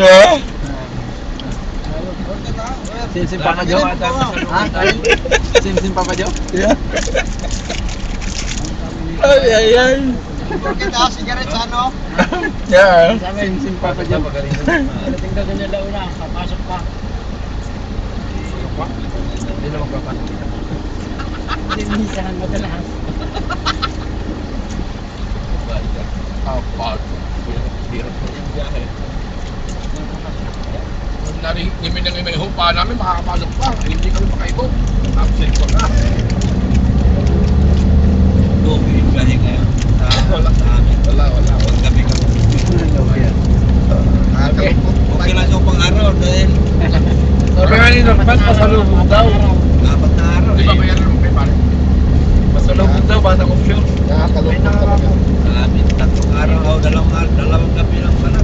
No? Sim Papa Joe ata. Sim Papa Joe? Yeah. Ay, ay, ay. Kita sigaret sa ano? Yeah. Sim Papa Joe. Pagdating daw ganyan daw na, papasok pa. Hindi na magpapasok. Hindi minsan madalas. Kapag. Hirap po yung biyahe. Nami nang may hupa namin, makakapasok pa. Hindi kami makaibog. Absent ko na. Dobi yung gahe ngayon. Wala. Wala. Huwag kami kami. Okay lang yung pang-araw dahil Sabi nga ni Norman, pasalubog daw. 4 na araw Di ba mayroon naman kay pare? Pasalubog daw, bata ko sure. Sabi, 3 araw o 2 gabi lang pala.